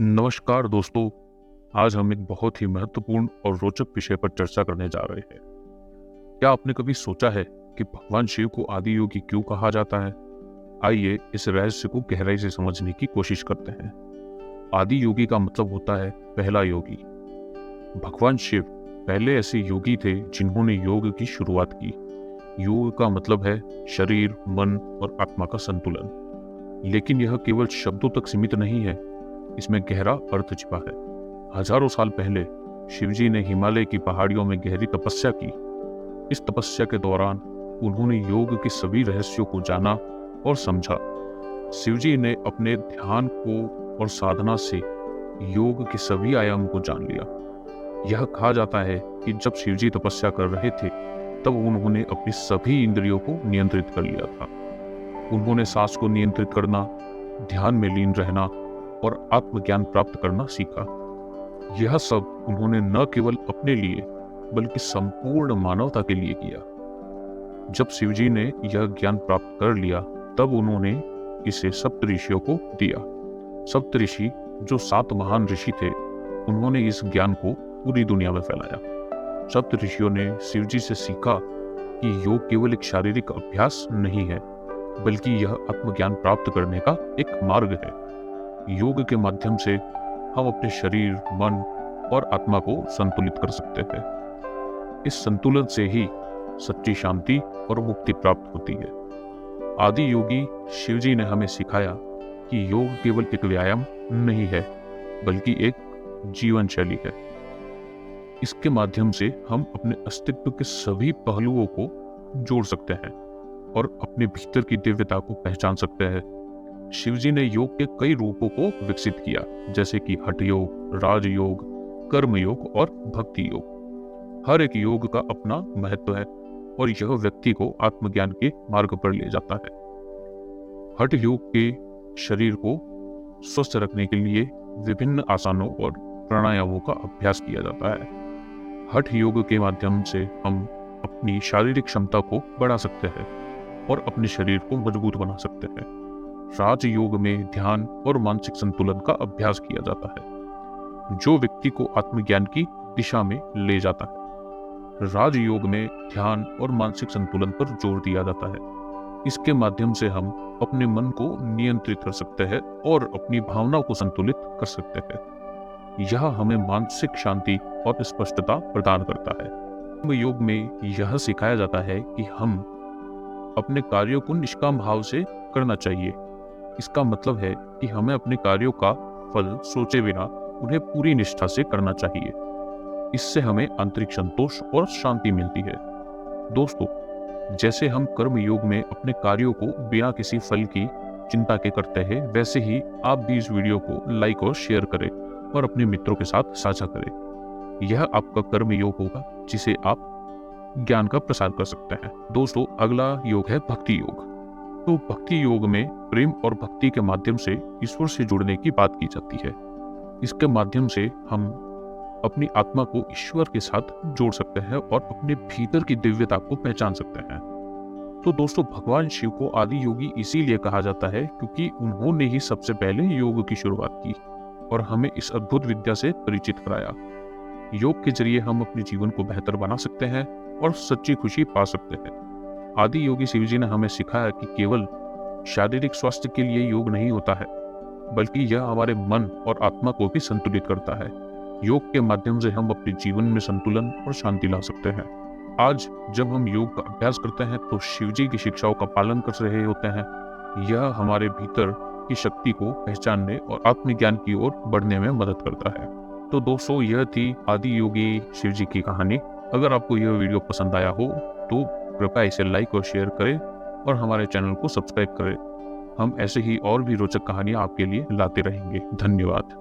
नमस्कार दोस्तों। आज हम एक बहुत ही महत्वपूर्ण और रोचक विषय पर चर्चा करने जा रहे हैं। क्या आपने कभी सोचा है कि भगवान शिव को आदि योगी क्यों कहा जाता है? आइए इस रहस्य को गहराई से समझने की कोशिश करते हैं। आदि योगी का मतलब होता है पहला योगी। भगवान शिव पहले ऐसे योगी थे जिन्होंने योग की शुरुआत की। योग का मतलब है शरीर, मन और आत्मा का संतुलन। लेकिन यह केवल शब्दों तक सीमित नहीं है, इसमें गहरा अर्थ छिपा है। हजारों साल पहले शिवजी ने हिमालय की पहाड़ियों में गहरी तपस्या की। इस तपस्या के दौरान उन्होंने योग के सभी रहस्यों को जाना और समझा। शिवजी ने अपने ध्यान को और साधना से योग के सभी आयाम को जान लिया। यह कहा जाता है कि जब शिवजी तपस्या कर रहे थे तब उन्होंने अपनी सभी इंद्रियों को नियंत्रित कर लिया था। उन्होंने सांस को नियंत्रित करना, ध्यान में लीन रहना और आत्मज्ञान प्राप्त करना सीखा। यह सब उन्होंने न केवल अपने लिए बल्कि संपूर्ण मानवता के लिए किया। जब शिवजी ने यह ज्ञान प्राप्त कर लिया तब उन्होंने इसे सप्तऋषियों को दिया। सप्तऋषि जो 7 महान ऋषि थे, उन्होंने इस ज्ञान को पूरी दुनिया में फैलाया। सप्तऋषियों ने शिवजी से सीखा कि योग केवल एक शारीरिक अभ्यास नहीं है, बल्कि यह आत्मज्ञान प्राप्त करने का एक मार्ग है। योग के माध्यम से हम अपने शरीर, मन और आत्मा को संतुलित कर सकते हैं। इस संतुलन से ही सच्ची शांति और मुक्ति प्राप्त होती है। आदि योगी शिवजी ने हमें सिखाया कि योग केवल एक व्यायाम नहीं है, बल्कि एक जीवन शैली है। इसके माध्यम से हम अपने अस्तित्व के सभी पहलुओं को जोड़ सकते हैं और अपने भीतर की दिव्यता को पहचान सकते हैं। शिवजी ने योग के कई रूपों को विकसित किया, जैसे कि हठ योग, राजयोग, कर्म योग और भक्ति योग। हर एक योग का अपना महत्व है और यह व्यक्ति को आत्मज्ञान के मार्ग पर ले जाता है। हठ योग के शरीर को स्वस्थ रखने के लिए विभिन्न आसनों और प्राणायामों का अभ्यास किया जाता है। हठ योग के माध्यम से हम अपनी शारीरिक क्षमता को बढ़ा सकते हैं और अपने शरीर को मजबूत बना सकते हैं। राजयोग में ध्यान और मानसिक संतुलन का अभ्यास किया जाता है, जो व्यक्ति को आत्मज्ञान की दिशा में ले जाता है। राजयोग में ध्यान और मानसिक संतुलन पर जोर दिया जाता है। इसके माध्यम से हम अपने मन को नियंत्रित कर सकते हैं और अपनी भावनाओं को संतुलित कर सकते हैं। यह हमें मानसिक शांति और स्पष्टता प्रदान करता है। कर्म योग में यह सिखाया जाता है कि हम अपने कार्यों को निष्काम भाव से करना चाहिए। इसका मतलब है कि हमें अपने कार्यों का फल सोचे बिना उन्हें पूरी निष्ठा से करना चाहिए। इससे हमें आंतरिक संतोष और शांति मिलती है। दोस्तों, जैसे हम कर्म योग में अपने कार्यों को बिना किसी फल की चिंता के करते हैं, वैसे ही आप भी इस वीडियो को लाइक और शेयर करें और अपने मित्रों के साथ साझा करें। यह आपका कर्म योग होगा जिसे आप ज्ञान का प्रसार कर सकते हैं। दोस्तों, अगला योग है भक्ति योग। तो भक्ति योग में प्रेम और भक्ति के माध्यम से ईश्वर से जुड़ने की बात की जाती है। इसके माध्यम से हम अपनी आत्मा को ईश्वर के साथ जोड़ सकते हैं और अपने भीतर की दिव्यता को पहचान सकते हैं। तो दोस्तों, भगवान शिव को आदि योगी इसीलिए कहा जाता है क्योंकि उन्होंने ही सबसे पहले योग की शुरुआत की और हमें इस अद्भुत विद्या से परिचित कराया। योग के जरिए हम अपने जीवन को बेहतर बना सकते हैं और सच्ची खुशी पा सकते हैं। आदि योगी शिवजी ने हमें सिखाया कि केवल शारीरिक स्वास्थ्य के लिए योग नहीं होता है, बल्कि यह हमारे मन और आत्मा को भी संतुलित करता है। योग के माध्यम से हम अपने जीवन में संतुलन और शांति ला सकते हैं। आज जब हम योग का अभ्यास करते हैं तो शिवजी की शिक्षाओं का पालन कर रहे होते हैं। यह हमारे भीतर की शक्ति को पहचानने और आत्मज्ञान की ओर बढ़ने में मदद करता है। तो दोस्तों, यह थी आदि योगी शिवजी की कहानी। अगर आपको यह वीडियो पसंद आया हो तो कृपया इसे लाइक और शेयर करें और हमारे चैनल को सब्सक्राइब करें। हम ऐसे ही और भी रोचक कहानियां आपके लिए लाते रहेंगे। धन्यवाद।